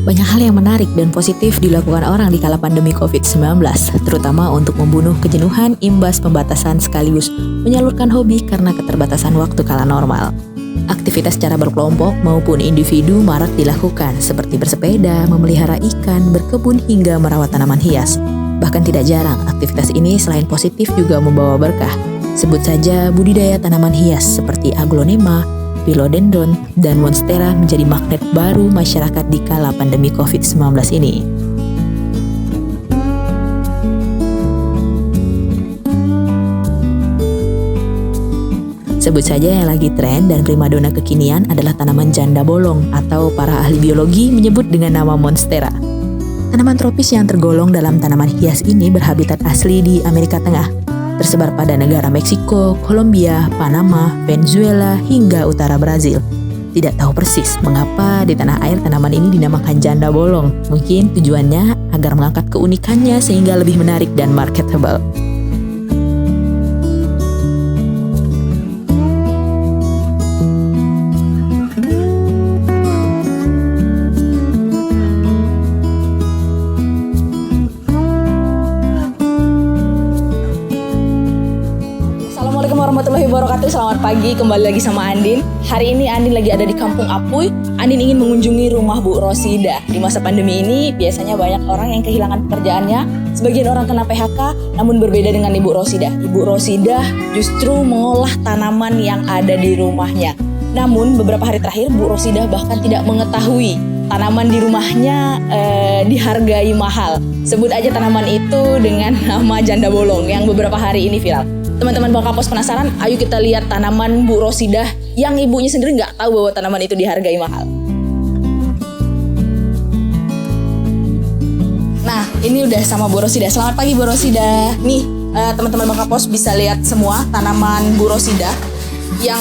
Banyak hal yang menarik dan positif dilakukan orang di kala pandemi COVID-19, terutama untuk membunuh kejenuhan imbas pembatasan sekaligus menyalurkan hobi karena keterbatasan waktu kala normal. Aktivitas secara berkelompok maupun individu marak dilakukan, seperti bersepeda, memelihara ikan, berkebun hingga merawat tanaman hias. Bahkan tidak jarang, aktivitas ini selain positif juga membawa berkah. Sebut saja budidaya tanaman hias seperti aglonema, philodendron, dan monstera menjadi magnet baru masyarakat di kala pandemi COVID-19 ini. Sebut saja yang lagi tren dan primadona kekinian adalah tanaman janda bolong atau para ahli biologi menyebut dengan nama monstera. Tanaman tropis yang tergolong dalam tanaman hias ini berhabitat asli di Amerika Tengah, tersebar pada negara Meksiko, Kolombia, Panama, Venezuela, hingga utara Brazil. Tidak tahu persis mengapa di tanah air tanaman ini dinamakan janda bolong. Mungkin tujuannya agar mengangkat keunikannya sehingga lebih menarik dan marketable. Warahmatullahi wabarakatuh. Selamat pagi, kembali lagi sama Andin. Hari ini Andin lagi ada di Kampung Apuy. Andin ingin mengunjungi rumah Bu Rosida. Di masa pandemi ini biasanya banyak orang yang kehilangan pekerjaannya. Sebagian orang kena PHK, namun berbeda dengan Ibu Rosida. Ibu Rosida justru mengolah tanaman yang ada di rumahnya. Namun beberapa hari terakhir Bu Rosida bahkan tidak mengetahui tanaman di rumahnya dihargai mahal. Sebut aja tanaman itu dengan nama janda bolong yang beberapa hari ini viral. Teman-teman Bang Kapos penasaran? Ayo kita lihat tanaman Bu Rosida yang ibunya sendiri nggak tahu bahwa tanaman itu dihargai mahal. Nah, ini udah sama Bu Rosida. Selamat pagi Bu Rosida. Nih, teman-teman Bang Kapos bisa lihat semua tanaman Bu Rosida. Yang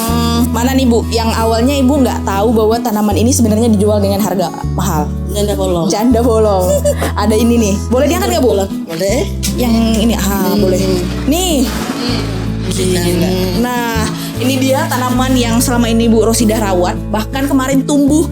mana nih Bu? Yang awalnya ibu nggak tahu bahwa tanaman ini sebenarnya dijual dengan harga mahal. Janda bolong. Janda bolong. Ada ini nih. Boleh diangkat nggak Bu? Boleh. Yang ini, boleh. Nih. Nah, ini dia tanaman yang selama ini Bu Rosida rawat. Bahkan kemarin tumbuh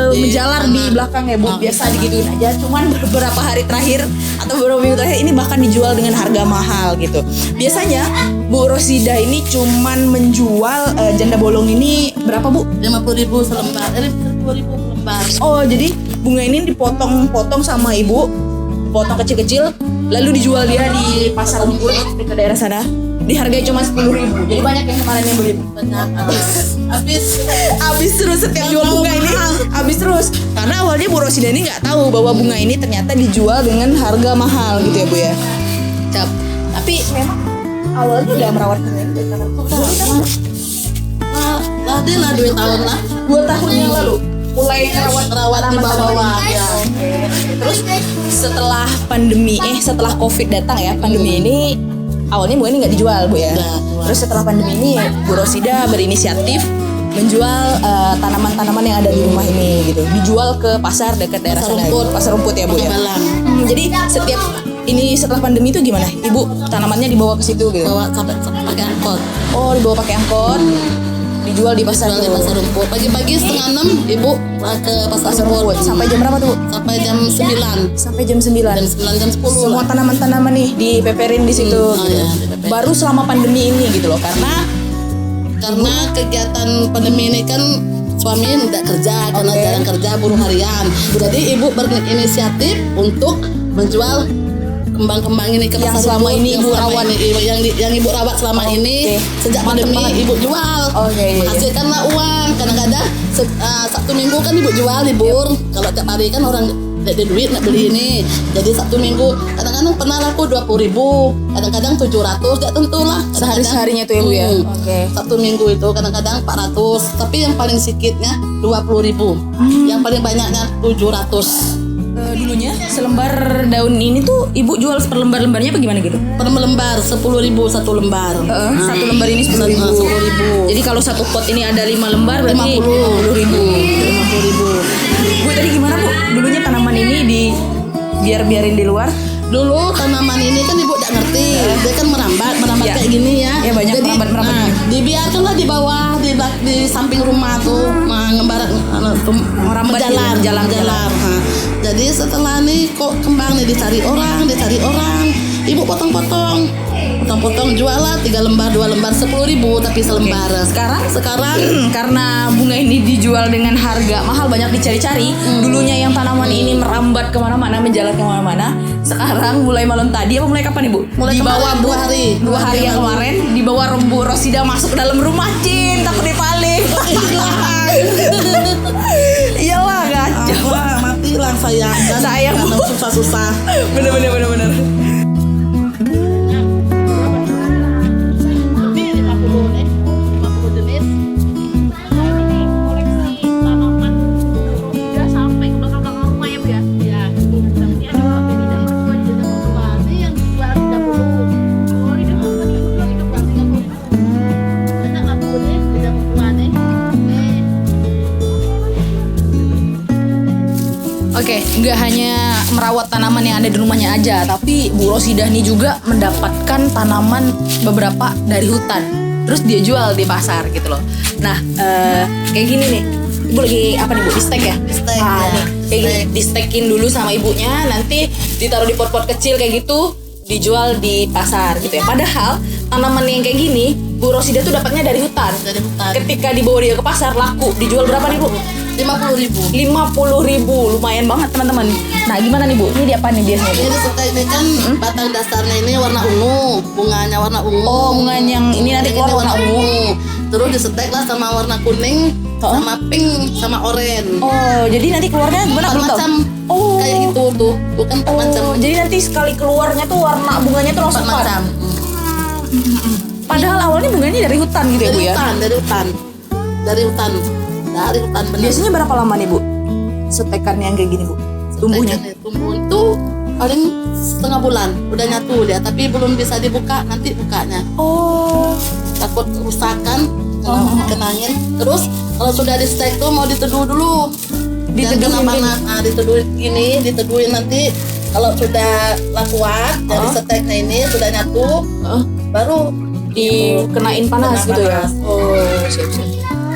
menjalar di belakang ya Bu. Biasa digituin aja. Cuman beberapa hari terakhir atau beberapa minggu terakhir ini bahkan dijual dengan harga mahal gitu. Biasanya Bu Rosida ini cuman menjual janda bolong ini berapa Bu? 50.000 selembar. 10.000 selembar. Oh, jadi bunga ini dipotong-potong sama ibu, potong kecil-kecil, lalu dijual dia di pasar rumput di ke daerah sana. Dihargai cuma 10.000. Jadi banyak yang kemarin yang beli. Banyak habis terus setiap jual bunga ini habis terus. Karena awalnya Bu Rosida ini nggak tahu bahwa bunga ini ternyata dijual dengan harga mahal gitu ya Bu ya. Cap. Tapi memang awalnya udah merawat bunga ini dari kapan? Tadi lah 2 tahun lah. 2 tahun yang lalu mulai rawat di bawah ya. Terus setelah setelah COVID datang ya, pandemi ini awalnya bunga ini nggak dijual Bu ya. Terus setelah pandemi ini Bu Rosida berinisiatif menjual tanaman-tanaman yang ada di rumah ini gitu. Dijual ke pasar dekat daerah sana. Pasar rumput ya Bu ya. Jadi setiap ini setelah pandemi itu gimana? Ibu tanamannya dibawa ke situ gitu. Bawa sampai pakai angkot. Oh, dibawa pakai angkot. Dijual di pasar rumput. Pagi-pagi 5:30 ibu ke pasar rumput. Sampai jam berapa tuh Bu? Sampai jam 9. Sampai jam 9. Jam 10. Semua tanaman-tanaman nih dipeperin di situ gitu. Baru selama pandemi ini gitu loh. Karena kegiatan pandemi ini kan suami tidak kerja karena jarang kerja, buruh harian. Jadi ibu berinisiatif untuk menjual kembang-kembang ini ke pasar selama ini ibu rawat yang ibu rawat selama ini sejak pandemi ibu jual. Hasilkanlah uang. Kadang-kadang Sabtu Minggu kan ibu jual libur. Kalau tiap hari kan orang tidak ada duit nak beli ini. Jadi Sabtu Minggu kadang-kadang pernah laku 20.000, kadang-kadang 700, tidak tentu lah. Sehari-harinya tuh ya Bu ya. Sabtu Minggu itu kadang-kadang 400, tapi yang paling sedikitnya 20.000. Yang paling banyaknya 700. Dulunya selembar daun ini tuh ibu jual per lembar-lembarnya apa gimana gitu? Per lembar 10.000 satu lembar. Satu lembar ini 10.000. Jadi kalau satu pot ini ada 5 lembar berarti 50.000. Bu tadi gimana Bu? Dulunya tanaman ini biarin di luar Dulu tanaman ini kan ibu tidak ngerti, dia kan merambat Iya. kayak gini ya. Iya, banyak Jadi, merambat. dibiarkanlah di bawah, di samping rumah tuh, ngembarat Merambat jalan, gitu, jalan. Nah, jadi setelah nih kok kembang nih dicari orang, ibu potong-potong, jual lah 3 lembar, 2 lembar 10.000 tapi selembar. Sekarang Karena bunga ini dijual dengan harga mahal, banyak dicari-cari. Dulunya yang tanaman ini merambat kemana-mana, menjalar kemana-mana. Sekarang mulai malam tadi apa mulai kapan ibu? Mulai dibawa kemarin, 2 hari yang kemarin dibawa Bu Rosida masuk ke dalam rumah, Cin, takut dipaling. Iyalah kacau. wah mati lah sayang karena susah-susah. Bener. Oke, nggak hanya merawat tanaman yang ada di rumahnya aja, tapi Bu Rosidah nih juga mendapatkan tanaman beberapa dari hutan. Terus dia jual di pasar gitu loh. Nah, kayak gini nih. Ibu lagi apa nih Bu? Di stek ya? Stek, Nah, ya. nih, kayak gini, di stekin dulu sama ibunya, nanti ditaruh di pot-pot kecil kayak gitu, dijual di pasar gitu ya. Padahal tanaman yang kayak gini, Bu Rosidah tuh dapatnya dari hutan. Dari hutan. Ketika dibawa dia ke pasar, laku. Dijual berapa nih Bu? 50.000. 50.000, lumayan banget teman-teman. Nah gimana nih Bu? Ini dia apa nih biasanya? Bu? Ini setek ini kan batang dasarnya ini warna ungu, bunganya warna ungu. Oh, bunga yang ini nanti keluar warna ungu. Terus disetek lah sama warna kuning, sama pink, sama oranye. Oh, jadi nanti keluarnya gimana? Empat Belum tahu. macam Oh, kayak gitu tuh, bukan 4 macam. Oh, jadi nanti sekali keluarnya tuh warna bunganya tuh 4 langsung macam. keluar. Padahal awalnya bunganya dari hutan gitu ya Bu ya? Dari hutan benar. Biasanya berapa lama nih Bu? Setekan yang kayak gini Bu? Tumbuhnya? Tumbuh itu paling setengah bulan udah nyatu dia, tapi belum bisa dibuka, nanti bukanya. Oh, Takut kerusakan kalau kena angin. Terus kalau sudah di stek tuh mau diteduh dulu. Diteduhin Jangan kena panas. Nah, diteduhin nanti kalau sudah kuat dari steknya ini sudah nyatu, baru dikenain panas Kena gitu ya? panas. Oh, siap.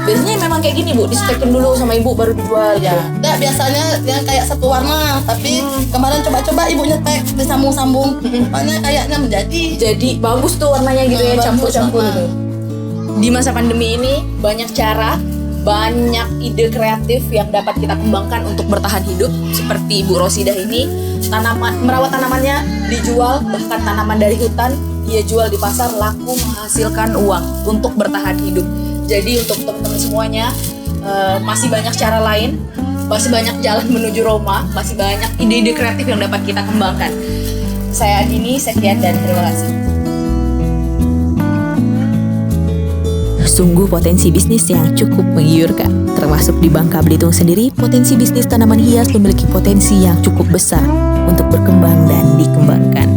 Biasanya memang kayak gini Bu, distekin dulu sama ibu baru dijual ya. gitu. Nggak, biasanya yang kayak satu warna, tapi kemarin coba-coba ibu nyetek disambung-sambung, makanya kayaknya menjadi. Jadi bagus tuh warnanya gitu ya, Bagus campur-campur warna. gitu. Di masa pandemi ini banyak cara, banyak ide kreatif yang dapat kita kembangkan untuk bertahan hidup. Seperti Bu Rosidah ini, merawat tanamannya dijual, bahkan tanaman dari hutan dia jual di pasar, laku menghasilkan uang untuk bertahan hidup. Jadi untuk teman-teman semuanya, masih banyak cara lain, masih banyak jalan menuju Roma, masih banyak ide-ide kreatif yang dapat kita kembangkan. Saya Adini, sekian dan terima kasih. Sungguh potensi bisnis yang cukup menggiurkan. Termasuk di Bangka Belitung sendiri, potensi bisnis tanaman hias memiliki potensi yang cukup besar untuk berkembang dan dikembangkan.